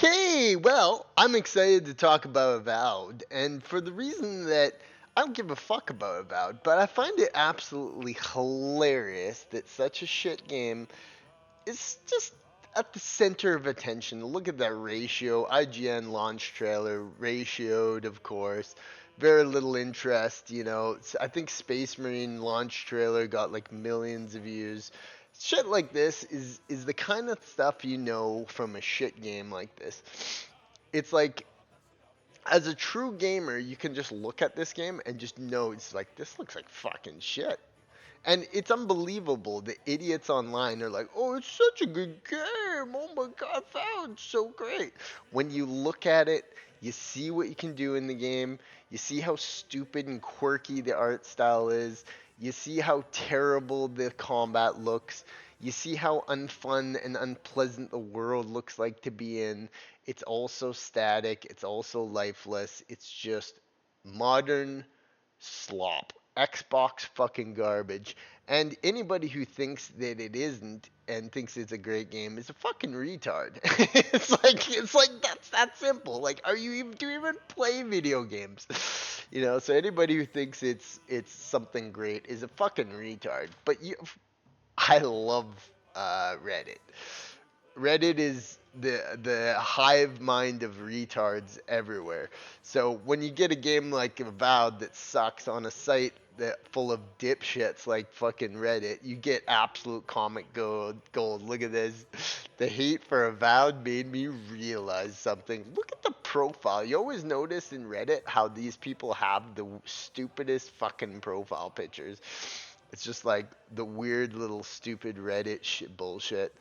Okay, well, I'm excited to talk about Avowed, and for the reason that I don't give a fuck about Avowed, but I find it absolutely hilarious that such a shit game is just at the center of attention. Look at that ratio. IGN launch trailer, ratioed, of course. Very little interest, you know. I think Space Marine launch trailer got like millions of views. Shit like this is the kind of stuff you know from a shit game like this. It's like as a true gamer, you can just look at this game and just know it's like this looks like fucking shit. And it's unbelievable. The idiots online are like, "Oh, it's such a good game. Oh my god, found so great." When you look at it, you see what you can do in the game. You see how stupid and quirky the art style is. You see how terrible the combat looks. You see how unfun and unpleasant the world looks like to be in. It's also static. It's also lifeless. It's just modern slop. Xbox fucking garbage. And anybody who thinks that it isn't and thinks it's a great game is a fucking retard. It's like that's that simple. Like, are you even do you even play video games? You know, so anybody who thinks it's something great is a fucking retard. But I love Reddit. Reddit is the hive mind of retards everywhere. So when you get a game like Avowed that sucks on a site that full of dipshits like fucking Reddit, you get absolute comic gold. Look at this. The hate for Avowed made me realize something. Look at the profile. You always notice in Reddit how these people have the stupidest fucking profile pictures. It's just like the weird little stupid Reddit shit bullshit.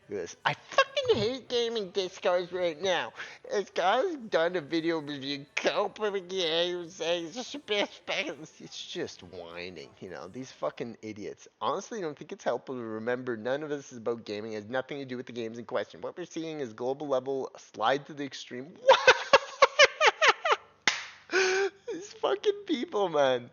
This. I fucking hate gaming discards right now. This guy's done a video review coping with games saying it's just a best It's just whining, you know, these fucking idiots. Honestly, I don't think it's helpful to remember none of this is about gaming. It has nothing to do with the games in question. What we're seeing is global level slide to the extreme. These fucking people, man.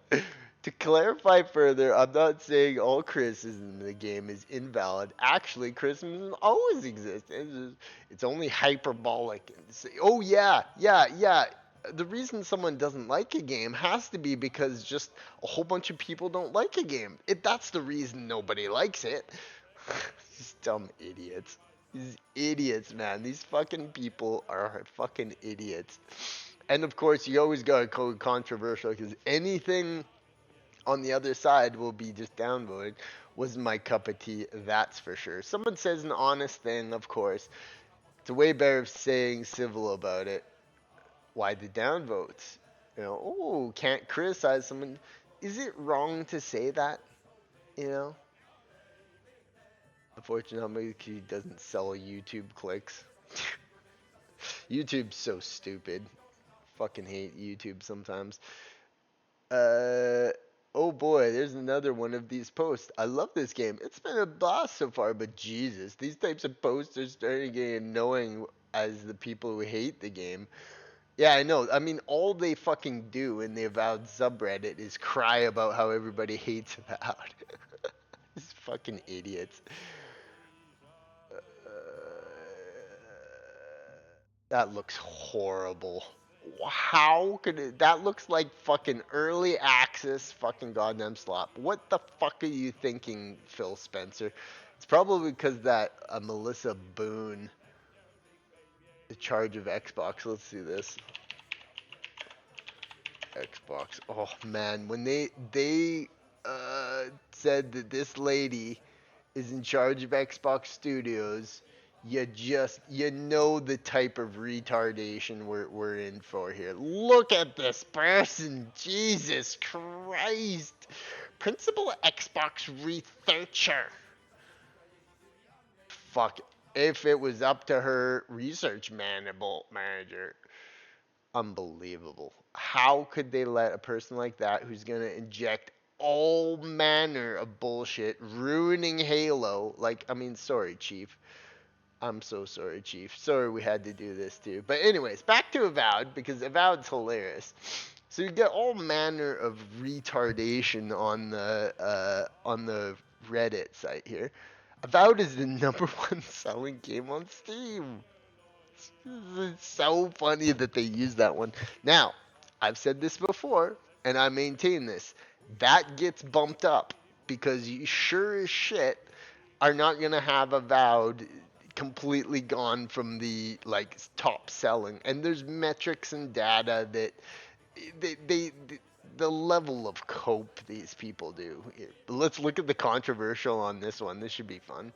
To clarify further, I'm not saying all criticism in the game is invalid. Actually, criticism always exists. It's only hyperbolic. Oh yeah. The reason someone doesn't like a game has to be because just a whole bunch of people don't like a game. That's the reason nobody likes it. These dumb idiots. These idiots, man. These fucking people are fucking idiots. And of course, you always gotta go controversial because anything on the other side will be just downvoted. Wasn't my cup of tea, that's for sure. Someone says an honest thing, of course. It's a way better of saying civil about it. Why the downvotes? You know, oh, can't criticize someone. Is it wrong to say that? You know? Unfortunately, he doesn't sell YouTube clicks. YouTube's so stupid. Fucking hate YouTube sometimes. Uh, oh boy, there's another one of these posts. I love this game. It's been a blast so far, but Jesus, these types of posts are starting to get annoying as the people who hate the game. Yeah, I know. I mean, all they fucking do in the Avowed subreddit is cry about how everybody hates Avowed. These fucking idiots. That looks horrible. How could it? That looks like fucking early access fucking goddamn slop. What the fuck are you thinking, Phil Spencer? It's probably because that Melissa Boone, the charge of Xbox. Let's see this. Xbox. Oh man, when they said that this lady is in charge of Xbox Studios, you know the type of retardation we're in for here. Look at this person, Jesus Christ, principal Xbox researcher. Fuck, if it was up to her, research manager. Unbelievable. How could they let a person like that who's gonna inject all manner of bullshit, ruining Halo? Like, I mean, sorry, Chief. I'm so sorry, Chief. Sorry we had to do this too. But anyways, back to Avowed because Avowed's hilarious. So you get all manner of retardation on the Reddit site here. Avowed is the number one selling game on Steam. it's so funny that they use that one. Now, I've said this before, and I maintain this. That gets bumped up because you sure as shit are not gonna have Avowed completely gone from the like top selling. And there's metrics and data that they the level of cope these people do. Let's look at the controversial on this one. This should be fun.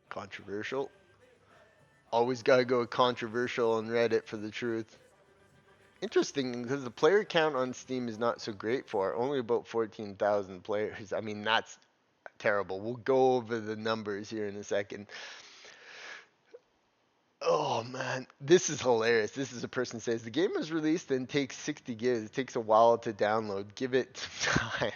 Controversial. Always gotta go controversial on Reddit for the truth. Interesting because the player count on Steam is not so great for it. Only about 14,000 players. I mean, that's terrible. We'll go over the numbers here in a second. Oh man, this is hilarious. This is a person says the game was released and takes 60 gigs. It takes a while to download. Give it time.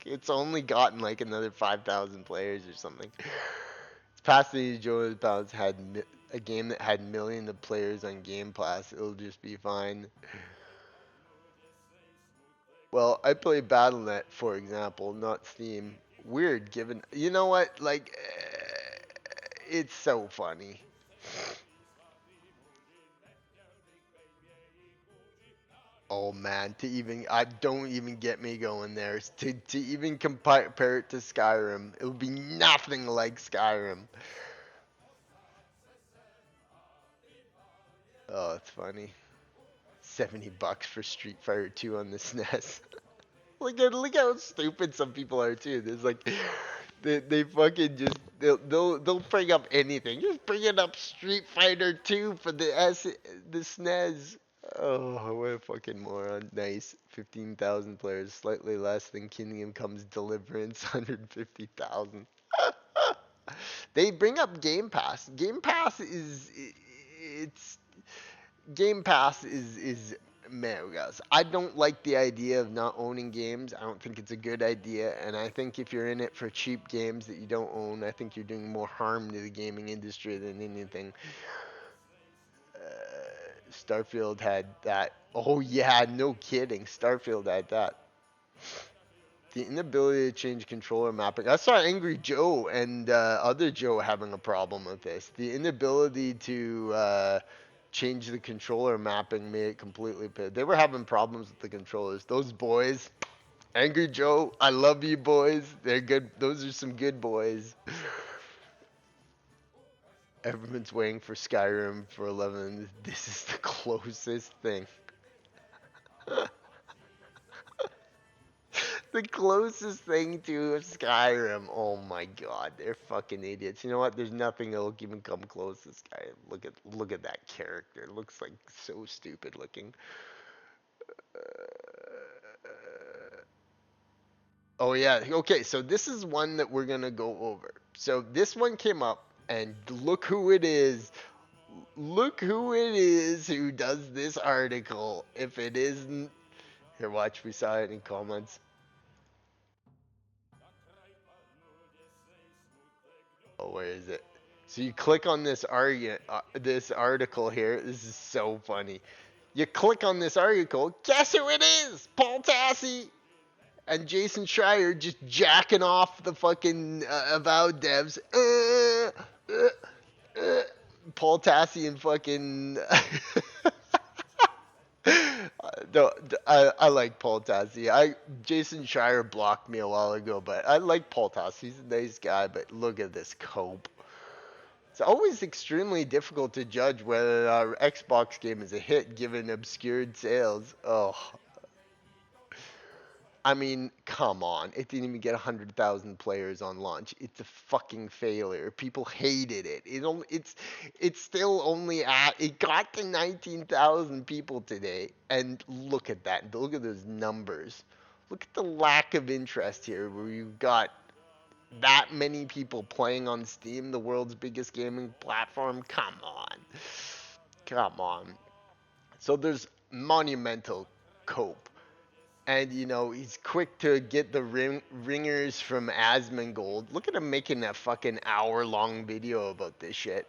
It's only gotten like another 5,000 players or something. It's past the Joe Bounce had a game that had millions of players on Game Pass. It'll just be fine. Well, I play BattleNet, for example, not Steam. Weird, given you know what? Like, it's so funny. Oh man, to even I don't even get me going there. To even compare it to Skyrim, it would be nothing like Skyrim. Oh, it's funny. $70 for Street Fighter 2 on the SNES. Look how stupid some people are too. There's like they fucking just they'll bring up anything. Just bring it up Street Fighter 2 for the SNES. Oh, what a fucking moron. Nice. 15,000 players, slightly less than Kingdom Come's Deliverance, 150,000. They bring up Game Pass. It's Game Pass is man, guys. I don't like the idea of not owning games. I don't think it's a good idea, and I think if you're in it for cheap games that you don't own, I think you're doing more harm to the gaming industry than anything. Starfield had that. Oh yeah, no kidding. Starfield had that. The inability to change controller mapping. I saw Angry Joe and other Joe having a problem with this. The inability to change the controller mapping made it completely. They were having problems with the controllers. Those boys, Angry Joe, I love you boys. They're good. Those are some good boys. Everyone's waiting for Skyrim for 11. This is the closest thing. The closest thing to Skyrim. Oh my god, they're fucking idiots. You know what? There's nothing that'll even come close to Skyrim. Look at that character. It looks like so stupid looking. Oh yeah. Okay, so this is one that we're gonna go over. So this one came up, and look who it is. Look who it is who does this article. If it isn't, here, watch. We saw it in comments. Oh, where is it? So you click on this article here. This is so funny. You click on this article. Guess who it is? Paul Tassi and Jason Schreier just jacking off the fucking Avowed devs. Paul Tassi and fucking. No, I like Paul Tassi. Jason Schreier blocked me a while ago, but I like Paul Tassi. He's a nice guy, but look at this cope. It's always extremely difficult to judge whether our Xbox game is a hit given obscured sales. Oh, I mean, come on. It didn't even get 100,000 players on launch. It's a fucking failure. People hated it. It's still only it got to 19,000 people today. And look at that. Look at those numbers. Look at the lack of interest here where you've got that many people playing on Steam, the world's biggest gaming platform. Come on. Come on. So there's monumental cope. And he's quick to get the ringers from Asmongold. Look at him making a fucking hour-long video about this shit.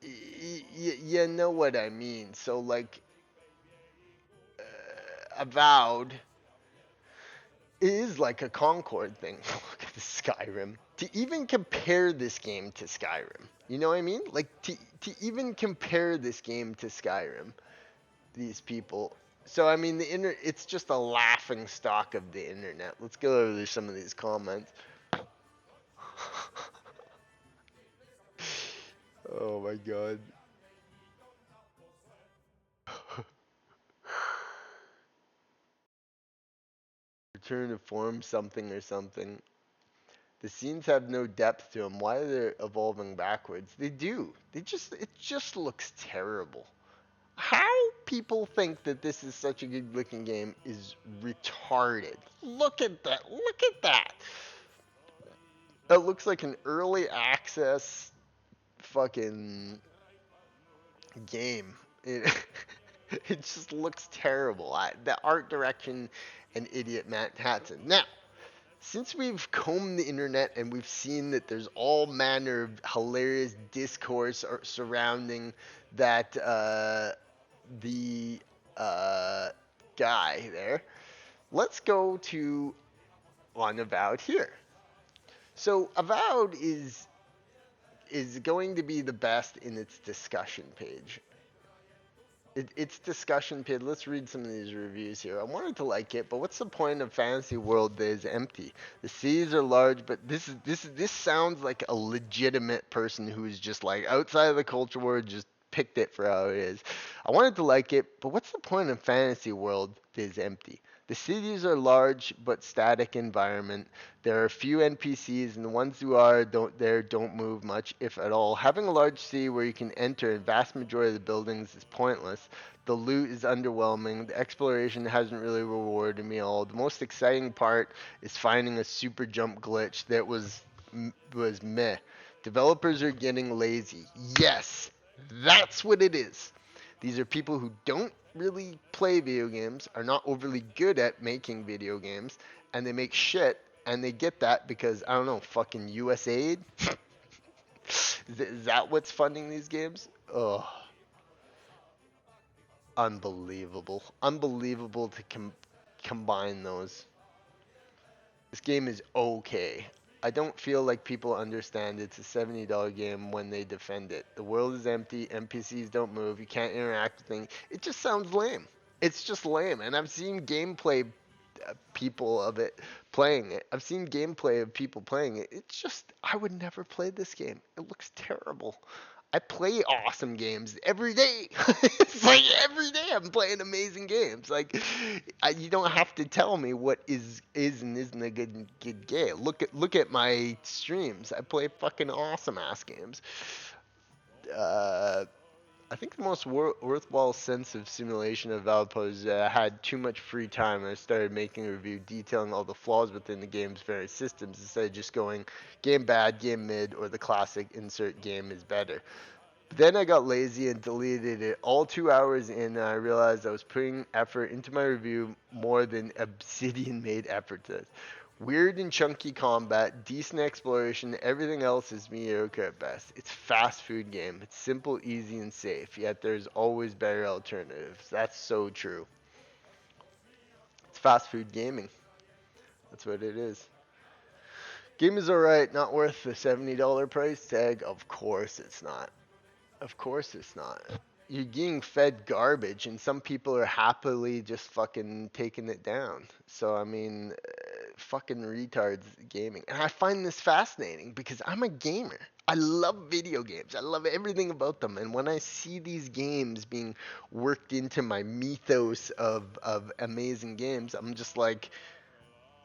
You know what I mean? So like, Avowed is like a Concord thing. Look at the Skyrim. to even compare this game to Skyrim. You know what I mean? Like to even compare this game to Skyrim, these people. So I mean, it's just a laughing stock of the internet. Let's go over some of these comments. Oh my god. Return to form something or something. The scenes have no depth to them. Why are they evolving backwards? They do. It just looks terrible. How people think that this is such a good looking game is retarded. Look at that. Look at that. That looks like an early access fucking game. It, it just looks terrible. The art direction, an idiot Matt Hansen. Now, since we've combed the internet and we've seen that there's all manner of hilarious discourse surrounding that the uh, guy there, let's go to on Avowed here. So Avowed is going to be the best in its discussion page. It's discussion page. Let's read some of these reviews here. I wanted to like it, but what's the point of fantasy world that is empty? The seas are large, but this sounds like a legitimate person who is just like outside of the culture world, just picked it for how it is. I wanted to like it, but what's the point of fantasy world that is empty? The cities are large but static environment. There are few NPCs, and the ones who are don't move much, if at all. Having a large city where you can enter a vast majority of the buildings is pointless. The loot is underwhelming. The exploration hasn't really rewarded me at all. The most exciting part is finding a super jump glitch that was meh. Developers are getting lazy. Yes, that's what it is. These are people who don't really play video games, are not overly good at making video games, and they make shit, and they get that because, I don't know, fucking USAID? Is that what's funding these games? Oh, unbelievable. Unbelievable to combine those. This game is okay. I don't feel like people understand it's a $70 game when they defend it. The world is empty, NPCs don't move, you can't interact with things. It just sounds lame. It's just lame. And I've seen gameplay people of it playing it. I've seen gameplay of people playing it. It's just, I would never play this game. It looks terrible. I play awesome games every day. It's like every day I'm playing amazing games. Like you don't have to tell me what is and isn't a good game. Look at my streams. I play fucking awesome ass games. Uh, I think the most worthwhile sense of simulation of Valve was I had too much free time and I started making a review detailing all the flaws within the game's various systems instead of just going game bad, game mid, or the classic insert game is better. Then I got lazy and deleted it all 2 hours in, and I realized I was putting effort into my review more than Obsidian made effort to. Weird and chunky combat, decent exploration, everything else is mediocre at best. It's a fast food game. It's simple, easy, and safe, yet there's always better alternatives. That's so true. It's fast food gaming. That's what it is. Game is alright, not worth the $70 price tag. Of course it's not. Of course it's not. You're getting fed garbage, and some people are happily just fucking taking it down. So, I mean, fucking retards gaming. And I find this fascinating because I'm a gamer. I love video games. I love everything about them. And when I see these games being worked into my mythos of amazing games, I'm just like,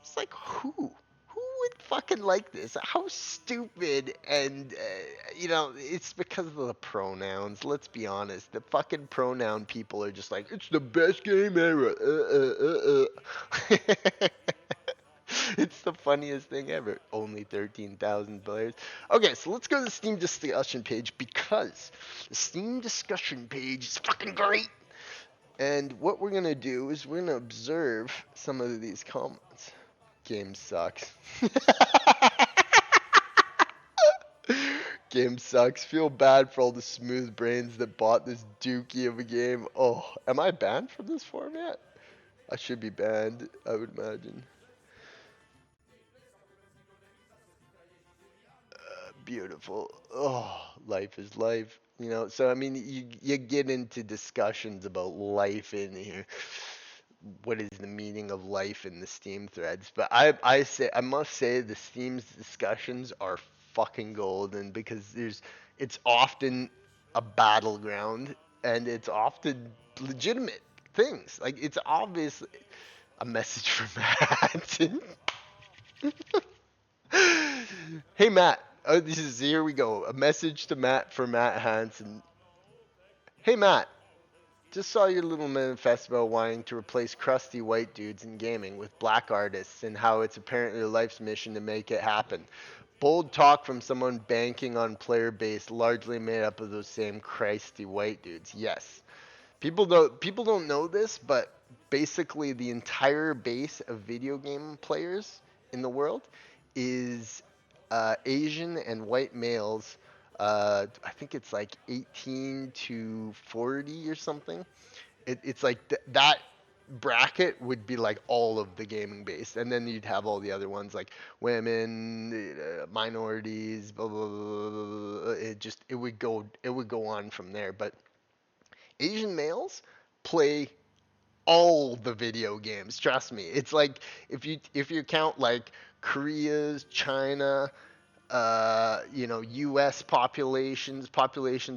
it's like, who? Who would fucking like this? How stupid and, it's because of the pronouns. Let's be honest. The fucking pronoun people are just like, it's the best game ever. It's the funniest thing ever. Only 13,000 players. Okay, so let's go to the Steam discussion page because the Steam discussion page is fucking great. And what we're going to do is we're going to observe some of these comments. Game sucks. Game sucks. Feel bad for all the smooth brains that bought this dookie of a game. Oh, am I banned from this format? I should be banned, I would imagine. beautiful. Oh, life is life. So I mean, you get into discussions about life in here. What is the meaning of life in the Steam threads? But I must say the Steam's discussions are fucking golden because it's often a battleground and it's often legitimate things. Like it's obviously a message from Matt Hansen. Hey Matt, this is here we go. A message to Matt for Matt Hansen. Hey Matt, just saw your little manifest about wanting to replace crusty white dudes in gaming with black artists and how it's apparently your life's mission to make it happen. Bold talk from someone banking on player base largely made up of those same crusty white dudes. Yes. People don't know this, but basically the entire base of video game players in the world is Asian and white males. I think it's like 18 to 40 or something. It's like that bracket would be like all of the gaming base, and then you'd have all the other ones like women, minorities, blah, blah, blah, blah, blah. It would go on from there. But Asian males play all the video games. Trust me. It's like if you count like Korea's, China, U.S. populations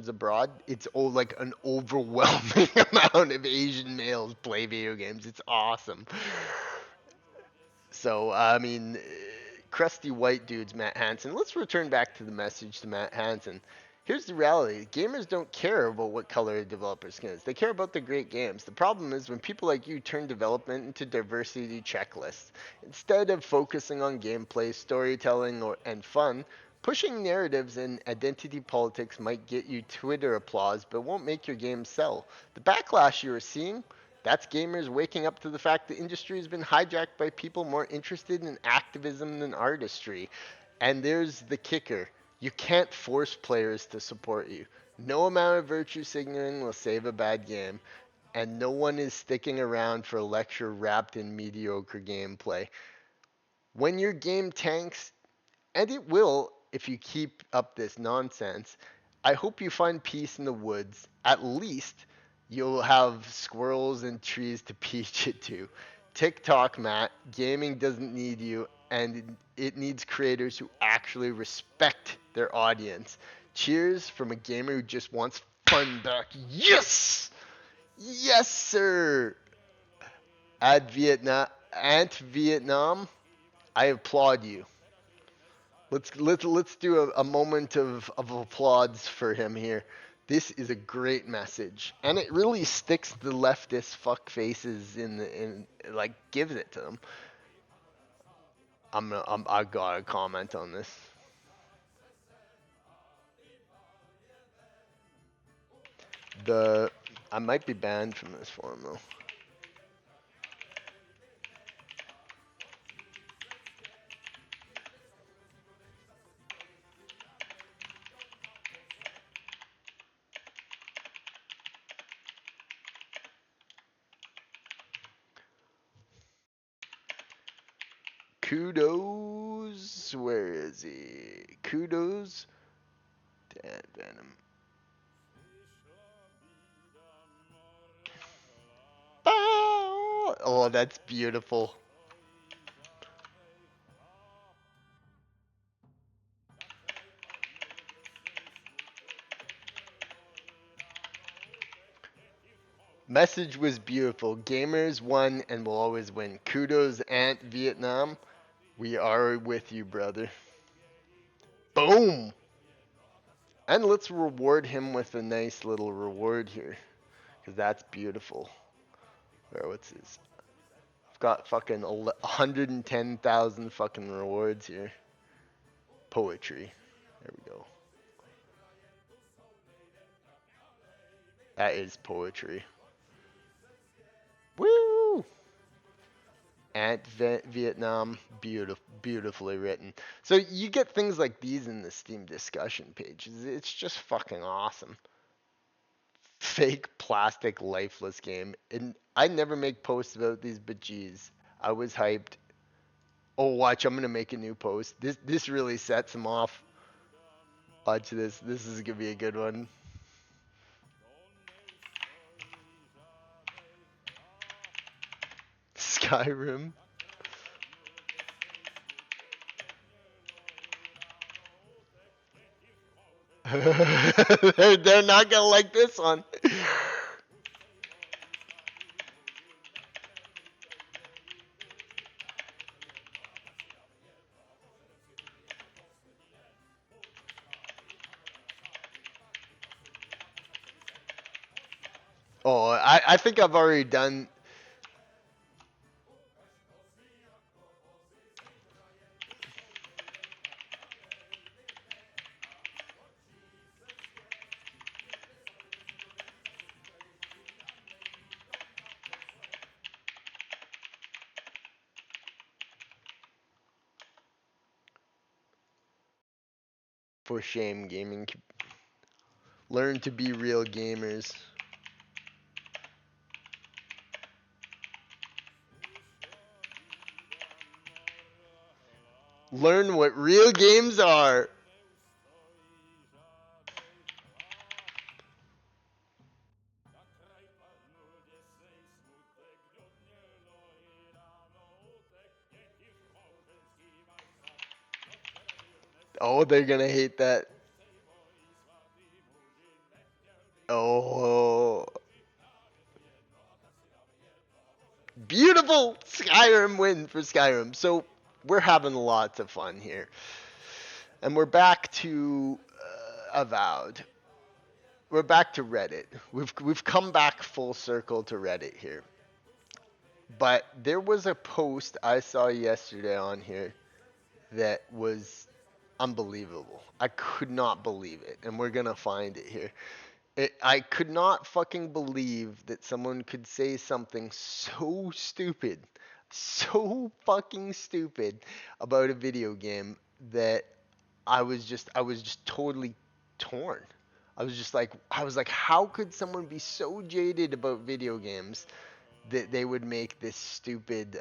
abroad, it's like an overwhelming amount of Asian males play video games. It's awesome. So, I mean, crusty white dudes, Matt Hansen. Let's return back to the message to Matt Hansen. Here's the reality. Gamers don't care about what color a developer's skin is. They care about the great games. The problem is when people like you turn development into diversity checklists. Instead of focusing on gameplay, storytelling, and fun, pushing narratives and identity politics might get you Twitter applause, but won't make your game sell. The backlash you are seeing, that's gamers waking up to the fact the industry has been hijacked by people more interested in activism than artistry. And there's the kicker. You can't force players to support you. No amount of virtue signaling will save a bad game, and no one is sticking around for a lecture wrapped in mediocre gameplay. When your game tanks, and it will if you keep up this nonsense, I hope you find peace in the woods. At least you'll have squirrels and trees to peach it to. TikTok, Matt, gaming doesn't need you, and it needs creators who actually respect their audience. Cheers from a gamer who just wants fun back. Yes! Yes, sir! Ant Vietnam, I applaud you. Let's do a moment of applause for him here. This is a great message, and it really sticks the leftist fuck faces in like gives it to them. I gotta comment on this. The I might be banned from this forum though. Kudos. Where is he? Kudos. Dan Venom. Oh, that's beautiful. Message was beautiful. Gamers won and will always win. Kudos, Ant Vietnam. We are with you, brother. Boom! And let's reward him with a nice little reward here. Because that's beautiful. What's his? I've got fucking 110,000 fucking rewards here. Poetry. There we go. That is poetry. Woo! Ant Vietnam, beautifully written. So you get things like these in the Steam discussion pages. It's just fucking awesome. Fake plastic lifeless game. And I never make posts about these, but geez, I was hyped. Oh, watch! I'm gonna make a new post. This really sets him off. Watch this. This is gonna be a good one. Skyrim. They're not gonna like this one. Oh, I think I've already done. For shame, gaming. Learn to be real gamers. Learn what real games are. Oh, they're gonna hate that. Oh, beautiful Skyrim win for Skyrim. So we're having lots of fun here, and we're back to Avowed. We're back to Reddit. We've come back full circle to Reddit here. But there was a post I saw yesterday on here that was unbelievable. I could not believe it, and we're gonna find it here. I could not fucking believe that someone could say something so stupid, so fucking stupid about a video game that I was just totally torn. I was like, how could someone be so jaded about video games that they would make this stupid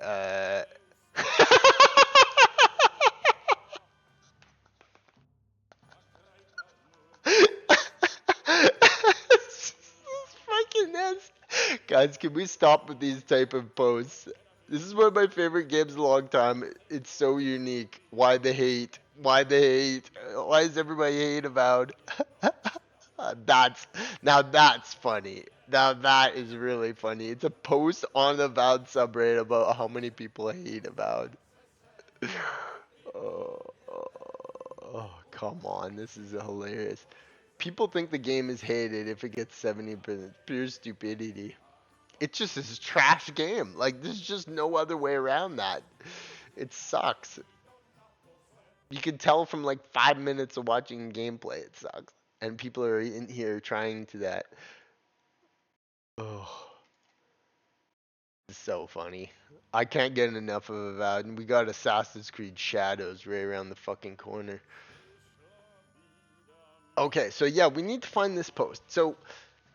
fucking nasty. Guys, can we stop with these type of posts? This is one of my favorite games in a long time. It's so unique. Why the hate? Why the hate? Why is everybody hate about? That's now that's funny. Now that is really funny. It's a post on the Avowed subreddit about how many people hate Avowed. Oh, oh, come on, this is hilarious. People think the game is hated if it gets 70%. Pure stupidity. It's just this trash game. Like, there's just no other way around that. It sucks. You can tell from like 5 minutes of watching gameplay, it sucks. And people are in here trying to that. Oh, it's so funny. I can't get enough of Avowed, and we got Assassin's Creed Shadows right around the fucking corner. Okay, so yeah, we need to find this post. So,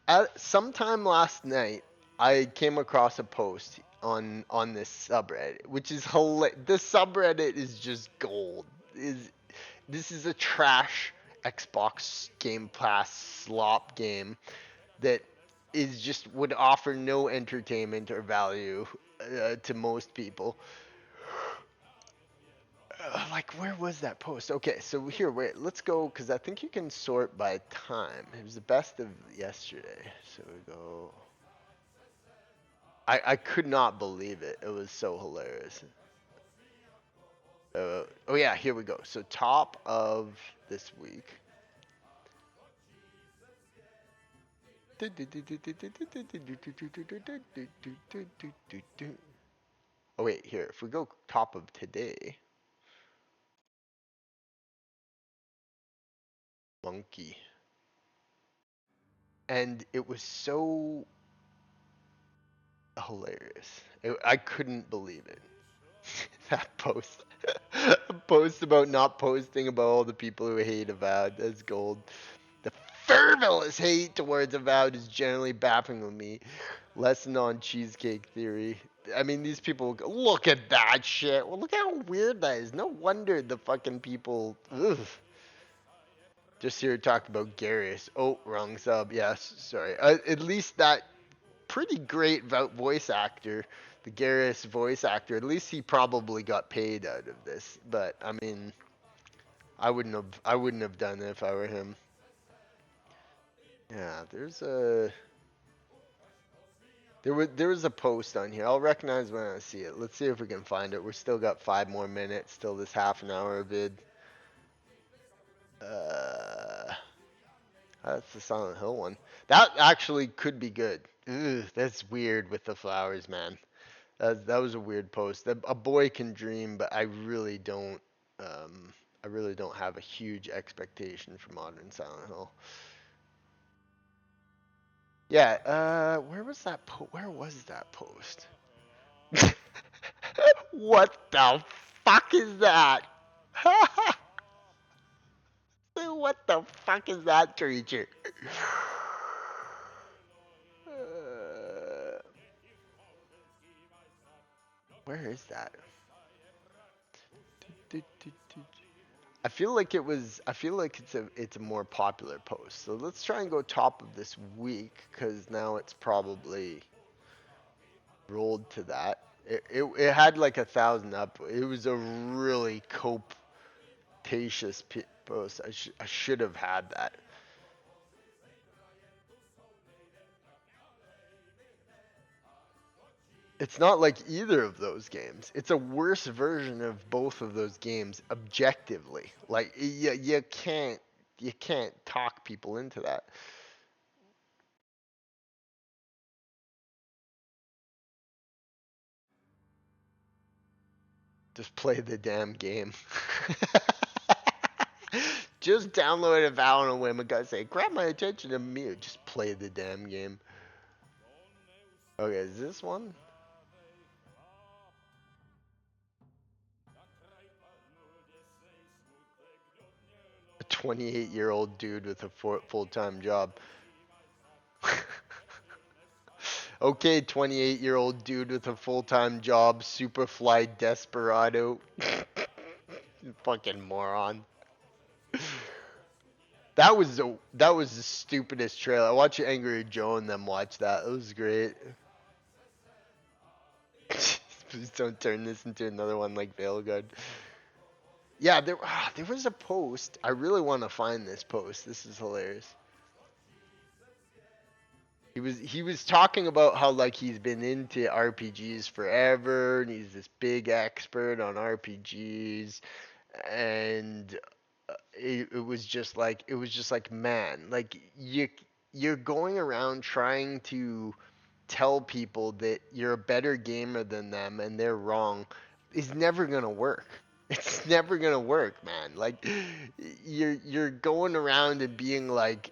at sometime last night, I came across a post on this subreddit, which is hilarious. This subreddit is just gold. Is This is a trash Xbox Game Pass slop game that is just would offer no entertainment or value to most people. Like, where was that post? Okay, so here, wait, let's go because I think you can sort by time. It was the best of yesterday, so we go. I could not believe it. It was so hilarious. Oh yeah, here we go. So top of this week. Oh wait, here. If we go top of today, monkey, and it was so hilarious. I couldn't believe it. That post, a post about not posting about all the people who hate Avowed. That's gold. The fervent hate towards Avowed is generally baffling me. Lesson on cheesecake theory. I mean, these people look at that shit. Well, look how weird that is. No wonder the fucking people. Ugh. Just here talking about Garrus. Oh, wrong sub. Yes, sorry. At least that pretty great voice actor, the Garrus voice actor. At least he probably got paid out of this. But I mean, I wouldn't have done it if I were him. Yeah, there was a post on here. I'll recognize when I see it. Let's see if we can find it. We're still got 5 more minutes till this half an hour vid. Uh, that's the Silent Hill one. That actually could be good. Ugh, that's weird with the flowers, man. That was a weird post. A boy can dream, but I really don't. I really don't have a huge expectation for modern Silent Hill. Yeah. Where was that post? What the fuck is that? What the fuck is that creature? Uh, where is that? I feel like it's a more popular post. So let's try and go top of this week because now it's probably rolled to that. It had like 1,000 up. It was a really copacious post. I should have had that. It's not like either of those games. It's a worse version of both of those games objectively. Like you can't talk people into that. Just play the damn game. Just download a Vow on a whim and gotta say, grab my attention and mute. Just play the damn game. Okay, is this one? A 28-year-old dude with a full-time job. Okay, 28-year-old dude with a full-time job, Superfly Desperado. Fucking moron. That was the stupidest trailer. I watched Angry Joe and them watch that. It was great. Please don't turn this into another one like Veilguard. Yeah, there was a post. I really want to find this post. This is hilarious. He was talking about how like he's been into RPGs forever and he's this big expert on RPGs and it was just like man, like you're going around trying to tell people that you're a better gamer than them and they're wrong is never going to work. It's never going to work, man. Like you're going around and being like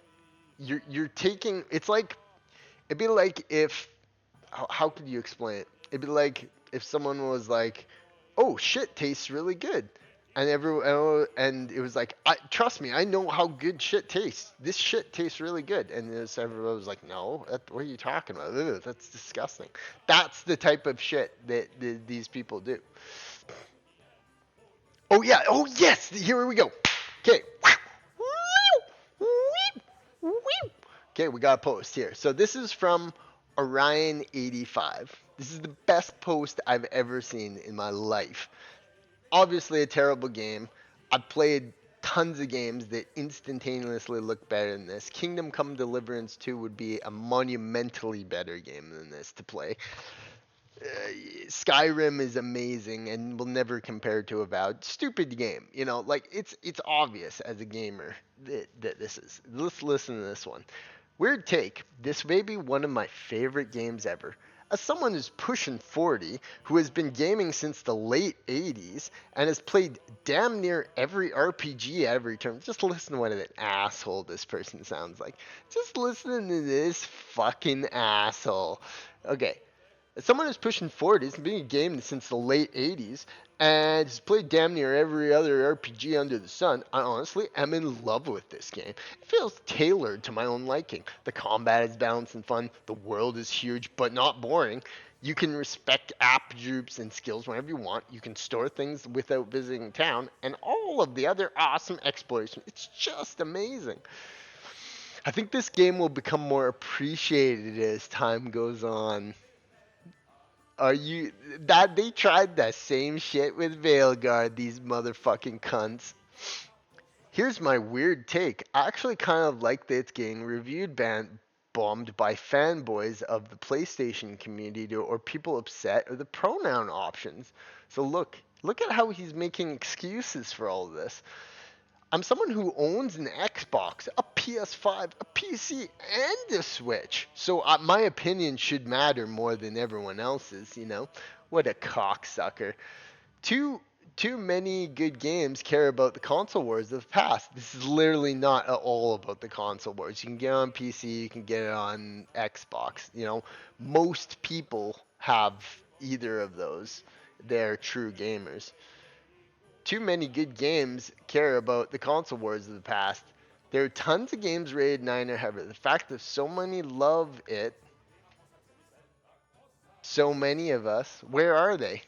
you're taking it's like it'd be like if how could you explain it? It'd be like if someone was like, "Oh, shit tastes really good." And and it was like, trust me, I know how good shit tastes. This shit tastes really good. And everyone was like, no, what are you talking about? Ugh, that's disgusting. That's the type of shit that these people do. Oh yeah. Oh yes. Here we go. Okay. Okay, we got a post here. So this is from Orion85. This is the best post I've ever seen in my life. Obviously a terrible game. I've played tons of games that instantaneously look better than this. Kingdom Come Deliverance 2 would be a monumentally better game than this to play. Skyrim is amazing and will never compare to Avowed. Stupid game, you know, like it's obvious as a gamer that this is. Let's listen to this one. Weird take. This may be one of my favorite games ever. As someone who's pushing 40, who has been gaming since the late 80s, and has played damn near every RPG at every turn, just listen to what an asshole this person sounds like. Just listen to this fucking asshole. Okay, As someone who's pushing 40, it's been a game since the late 80s, and has played damn near every other RPG under the sun. I honestly am in love with this game. It feels tailored to my own liking. The combat is balanced and fun. The world is huge but not boring. You can respect app groups and skills whenever you want. You can store things without visiting town, and all of the other awesome exploration. It's just amazing. I think this game will become more appreciated as time goes on. Are you that they tried that same shit with Veilguard, these motherfucking cunts. Here's my weird take. I actually kind of like that it's getting reviewed bombed by fanboys of the PlayStation community or people upset with the pronoun options. So look at how he's making excuses for all of this. I'm someone who owns an Xbox, a PS5, a PC, and a Switch. So my opinion should matter more than everyone else's. What a cocksucker. Too too many good games care about the console wars of the past. This is literally not at all about the console wars. You can get it on PC, you can get it on Xbox. Most people have either of those. They're true gamers. Too many good games care about the console wars of the past. There are tons of games rated 9 or higher. The fact that so many love it, so many of us, where are they?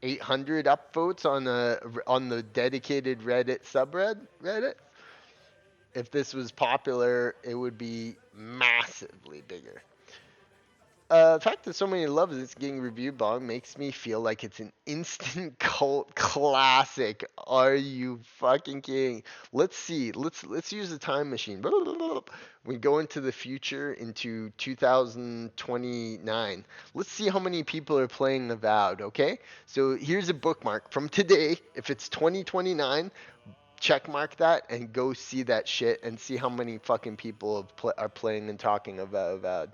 800 upvotes on the dedicated Reddit subreddit. Reddit. If this was popular, it would be massively bigger. The fact that so many love this getting reviewed bomb makes me feel like it's an instant cult classic. Are you fucking kidding? Let's see. Let's use the time machine. We go into the future into 2029. Let's see how many people are playing Avowed. Okay, so here's a bookmark from today. If it's 2029, check mark that and go see that shit and see how many fucking people are playing and talking about Avowed.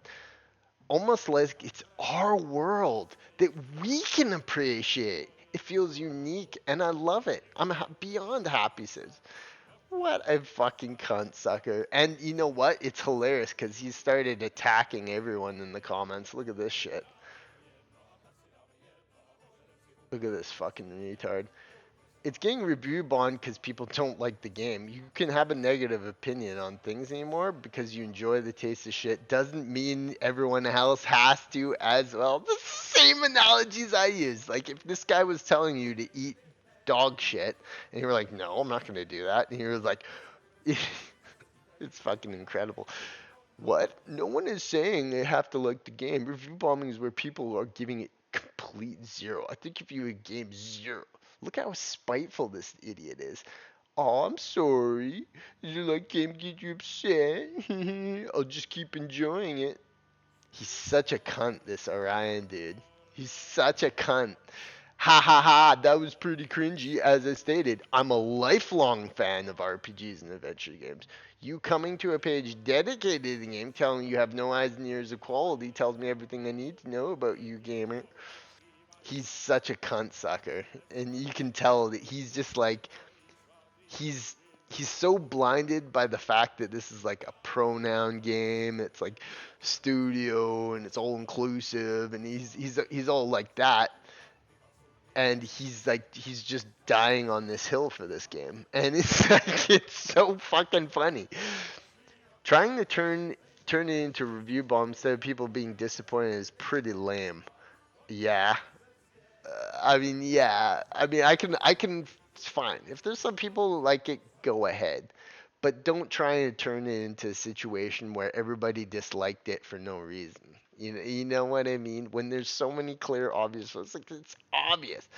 Almost like it's our world that we can appreciate. It feels unique and I love it. I'm beyond happy, sis. What a fucking cunt sucker. And you know what? It's hilarious because he started attacking everyone in the comments. Look at this shit. Look at this fucking retard. It's getting review bombed because people don't like the game. You can have a negative opinion on things anymore because you enjoy the taste of shit. Doesn't mean everyone else has to as well. The same analogies I use. Like if this guy was telling you to eat dog shit and you were like, no, I'm not going to do that. And he was like, it's fucking incredible. What? No one is saying they have to like the game. Review bombing is where people are giving it complete zero. I think if you gave zero, look how spiteful this idiot is. Oh, I'm sorry. Is your like game get you upset? I'll just keep enjoying it. He's such a cunt, this Orion dude. He's such a cunt. Ha ha ha, that was pretty cringy. As I stated, I'm a lifelong fan of RPGs and adventure games. You coming to a page dedicated to the game telling you have no eyes and ears of quality tells me everything I need to know about you, gamer. He's such a cunt sucker. And you can tell that he's just like, he's he's so blinded by the fact that this is like a pronoun game. It's like studio and it's all inclusive and he's all like that and he's just dying on this hill for this game, and it's like it's so fucking funny. Trying to turn it into a review bomb instead of people being disappointed is pretty lame. Yeah, I mean, I can. It's fine if there's some people who like it. Go ahead, but don't try and turn it into a situation where everybody disliked it for no reason. You know what I mean? When there's so many clear, obvious, it's obvious.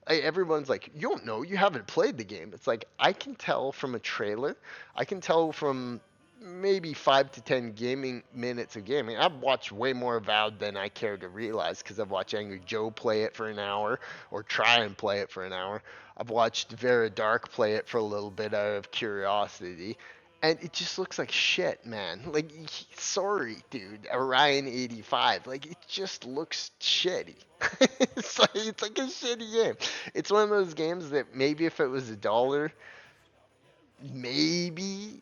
Everyone's like, you don't know, you haven't played the game. It's like I can tell from a trailer, I can tell from maybe 5 to 10 gaming minutes of gaming. I've watched way more Avowed than I care to realize because I've watched Angry Joe play it for an hour or try and play it for an hour. I've watched Vera Dark play it for a little bit out of curiosity. And it just looks like shit, man. Like, sorry, dude. Orion 85. Like, it just looks shitty. It's like a shitty game. It's one of those games that maybe if it was $1, maybe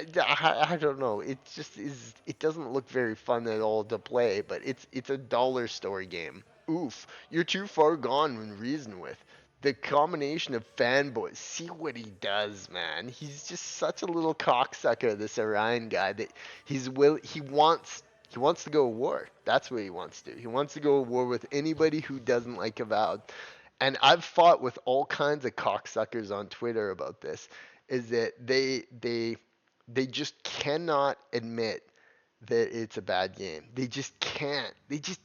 I don't know. It just is. It doesn't look very fun at all to play, but it's a dollar store game. Oof, you're too far gone when reasoned with. The combination of fanboys. See what he does, man. He's just such a little cocksucker. This Orion guy that he wants to go to war. That's what he wants to do. He wants to go to war with anybody who doesn't like Avowed. And I've fought with all kinds of cocksuckers on Twitter about this. Is that they just cannot admit that it's a bad game. They just can't. They just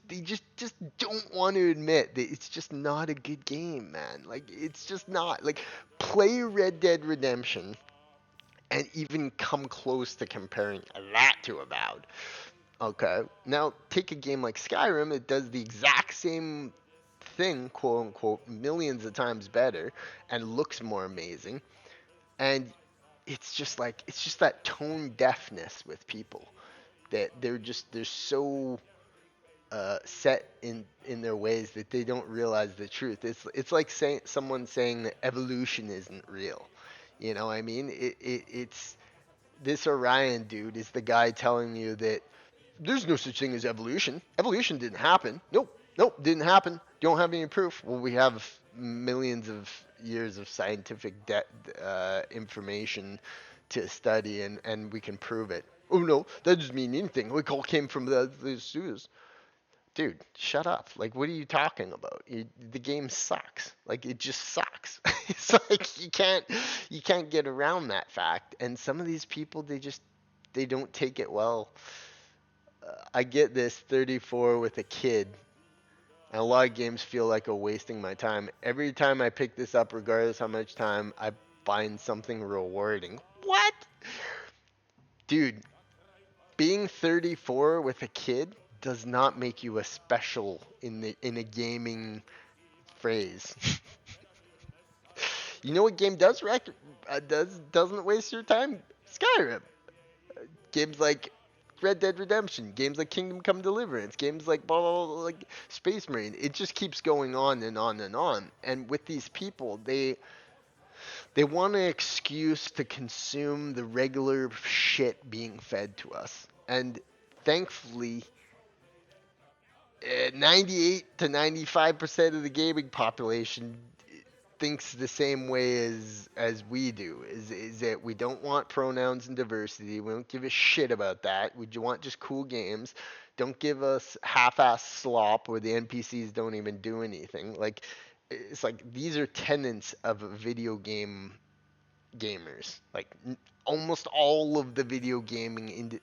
don't want to admit that it's just not a good game, man. Like it's just not. Like play Red Dead Redemption and even come close to comparing that to Avowed. Okay. Now take a game like Skyrim. It does the exact same thing, quote unquote, millions of times better and looks more amazing. And it's just that tone deafness with people that they're so set in their ways that they don't realize the truth. It's like saying someone saying that evolution isn't real. You know what I mean? It's this Orion dude is the guy telling you that there's no such thing as evolution. Evolution didn't happen. Nope, nope, didn't happen. Don't have any proof. Well, we have millions of years of scientific information to study, and we can prove it. Oh no, that doesn't mean anything. We all came from the sewers. Dude, shut up. Like, what are you talking about? The game sucks. Like, it just sucks. It's like you can't get around that fact. And some of these people, they don't take it well. I get this 34 with a kid, and a lot of games feel like a wasting my time. Every time I pick this up, regardless how much time, I find something rewarding. What? Dude, being 34 with a kid does not make you a special in a gaming phrase. You know what game doesn't waste your time? Skyrim. Games like Red Dead Redemption, games like Kingdom Come Deliverance, games like blah, blah, blah, like Space Marine. It just keeps going on and on and on. And with these people, they want an excuse to consume the regular shit being fed to us. And thankfully, 98 to 95% of the gaming population thinks the same way as we do. Is that we don't want pronouns and diversity. We don't give a shit about that. We want just cool games. Don't give us half-ass slop where the NPCs don't even do anything. Like it's like these are tenets of video game gamers. Like almost all of the video gaming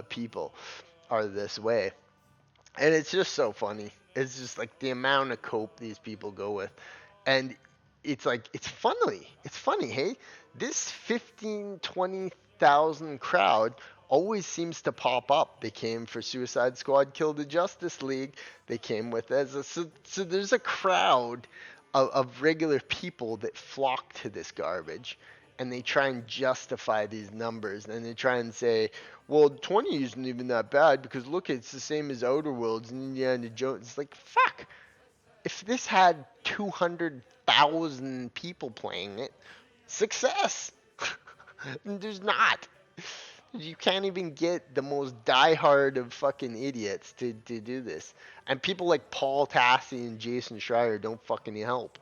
people are this way. And it's just so funny. It's just like the amount of cope these people go with. And it's like it's funny. It's funny, hey? This 15, 20,000 crowd always seems to pop up. They came for Suicide Squad Kill the Justice League. They came with so there's a crowd of regular people that flock to this garbage, and they try and justify these numbers, and they try and say, well, 20 isn't even that bad because look, it's the same as Outer Worlds and Indiana Jones. It's like, fuck. If this had 200,000 people playing it, success. There's not. You can't even get the most diehard of fucking idiots to do this. And people like Paul Tassi and Jason Schreier don't fucking help.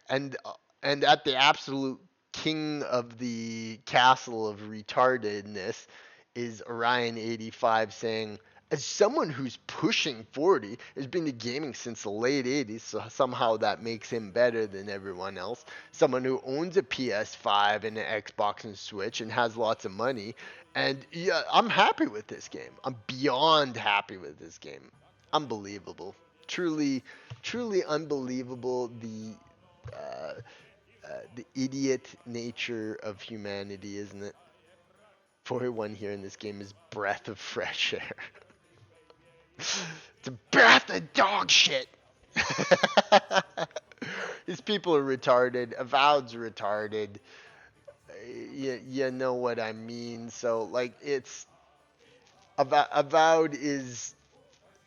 and and at the absolute king of the castle of retardedness is Orion 85 saying, as someone who's pushing 40, has been to gaming since the late 80s, so somehow that makes him better than everyone else. Someone who owns a PS5 and an Xbox and Switch and has lots of money. And yeah, I'm happy with this game. I'm beyond happy with this game. Unbelievable. Truly, truly unbelievable. The idiot nature of humanity, isn't it? 41 here in this game is breath of fresh air. It's a breath of dog shit. These people are retarded. Avowed's retarded. You know what I mean. So like Avowed is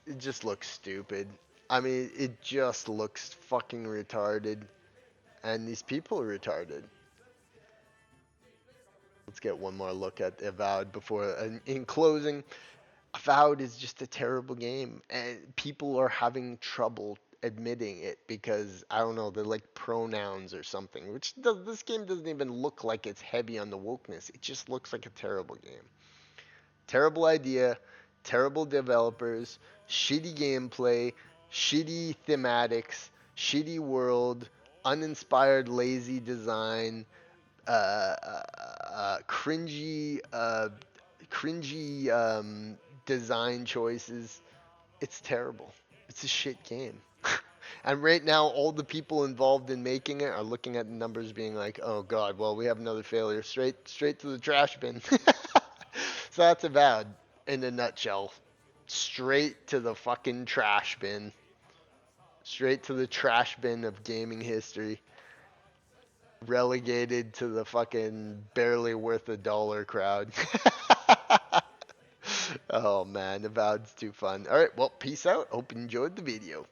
it just looks stupid. I mean, it just looks fucking retarded. And these people are retarded. let's get one more look at Avowed before. In closing, Avowed is just a terrible game, and people are having trouble admitting it because I don't know, they're like pronouns or something. Which does this game doesn't even look like it's heavy on the wokeness. It just looks like a terrible game. Terrible idea, terrible developers, shitty gameplay, shitty thematics, shitty world, uninspired, lazy design, cringy, cringy design choices. It's terrible. It's a shit game. And right now, all the people involved in making it are looking at the numbers, being like, "Oh God, well, we have another failure. Straight to the trash bin." So that's Avowed in a nutshell. Straight to the fucking trash bin. Straight to the trash bin of gaming history. Relegated to the fucking barely worth a dollar crowd. Oh man, Avowed's too fun. Alright, well, peace out. Hope you enjoyed the video.